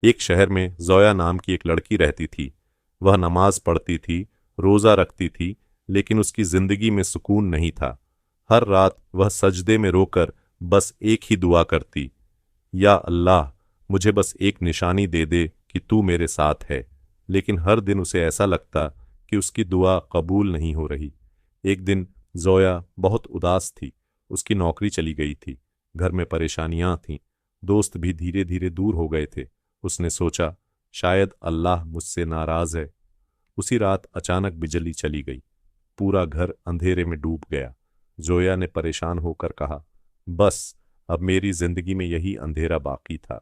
एक शहर में जोया नाम की एक लड़की रहती थी। वह नमाज पढ़ती थी, रोज़ा रखती थी, लेकिन उसकी जिंदगी में सुकून नहीं था। हर रात वह सजदे में रोकर बस एक ही दुआ करती, या अल्लाह, मुझे बस एक निशानी दे दे कि तू मेरे साथ है। लेकिन हर दिन उसे ऐसा लगता कि उसकी दुआ कबूल नहीं हो रही। एक दिन जोया बहुत उदास थी। उसकी नौकरी चली गई थी, घर में परेशानियां थीं, दोस्त भी धीरे धीरे दूर हो गए थे। उसने सोचा, शायद अल्लाह मुझसे नाराज है। उसी रात अचानक बिजली चली गई। पूरा घर अंधेरे में डूब गया। जोया ने परेशान होकर कहा, बस अब मेरी जिंदगी में यही अंधेरा बाकी था।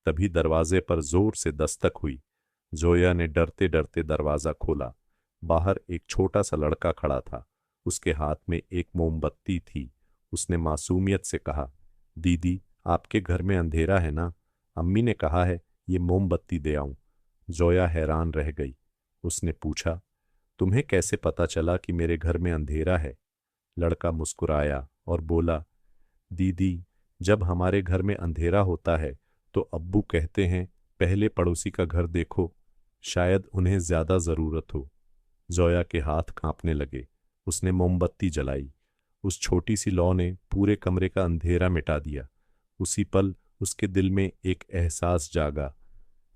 तभी दरवाजे पर जोर से दस्तक हुई। जोया ने डरते डरते दरवाजा खोला। बाहर एक छोटा सा लड़का खड़ा था। उसके हाथ में एक मोमबत्ती थी। उसने मासूमियत से कहा, दीदी, आपके घर में अंधेरा है ना? अम्मी ने कहा है ये मोमबत्ती दे आऊं। जोया हैरान रह गई। उसने पूछा, तुम्हें कैसे पता चला कि मेरे घर में अंधेरा है? लड़का मुस्कुराया और बोला, दीदी, जब हमारे घर में अंधेरा होता है तो अब्बू कहते हैं पहले पड़ोसी का घर देखो, शायद उन्हें ज्यादा जरूरत हो। जोया के हाथ कांपने लगे। उसने मोमबत्ती जलाई। उस छोटी सी लौ ने पूरे कमरे का अंधेरा मिटा दिया। उसी पल उसके दिल में एक एहसास जागा,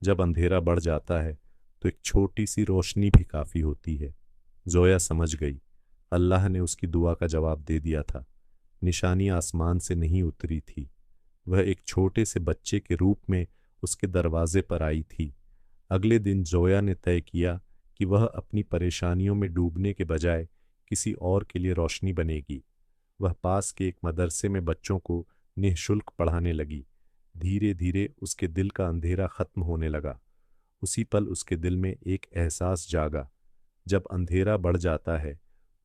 जब अंधेरा बढ़ जाता है तो एक छोटी सी रोशनी भी काफी होती है। जोया समझ गई, अल्लाह ने उसकी दुआ का जवाब दे दिया था। निशानी आसमान से नहीं उतरी थी, वह एक छोटे से बच्चे के रूप में उसके दरवाजे पर आई थी। अगले दिन जोया ने तय किया कि वह अपनी परेशानियों में डूबने के बजाय किसी और के लिए रोशनी बनेगी। वह पास के एक मदरसे में बच्चों को निःशुल्क पढ़ाने लगी। धीरे धीरे उसके दिल का अंधेरा खत्म होने लगा। उसी पल उसके दिल में एक एहसास जागा, जब अंधेरा बढ़ जाता है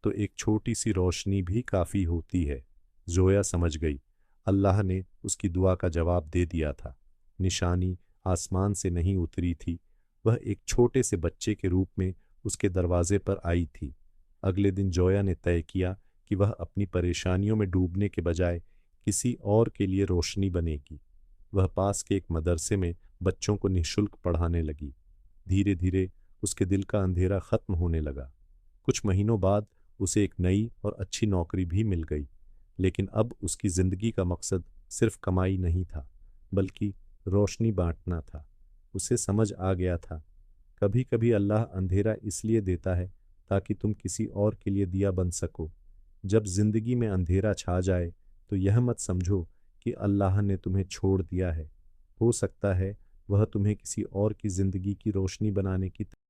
तो एक छोटी सी रोशनी भी काफी होती है। जोया समझ गई, अल्लाह ने उसकी दुआ का जवाब दे दिया था। निशानी आसमान से नहीं उतरी थी, वह एक छोटे से बच्चे के रूप में उसके दरवाजे पर आई थी। अगले दिन जोया ने तय किया कि वह अपनी परेशानियों में डूबने के बजाय किसी और के लिए रोशनी बनेगी। वह पास के एक मदरसे में बच्चों को निःशुल्क पढ़ाने लगी। धीरे धीरे उसके दिल का अंधेरा खत्म होने लगा। कुछ महीनों बाद उसे एक नई और अच्छी नौकरी भी मिल गई। लेकिन अब उसकी जिंदगी का मकसद सिर्फ कमाई नहीं था, बल्कि रोशनी बांटना था। उसे समझ आ गया था, कभी कभी अल्लाह अंधेरा इसलिए देता है ताकि तुम किसी और के लिए दिया बन सको। जब जिंदगी में अंधेरा छा जाए तो यह मत समझो कि अल्लाह ने तुम्हें छोड़ दिया है। हो सकता है वह तुम्हें किसी और की जिंदगी की रोशनी बनाने की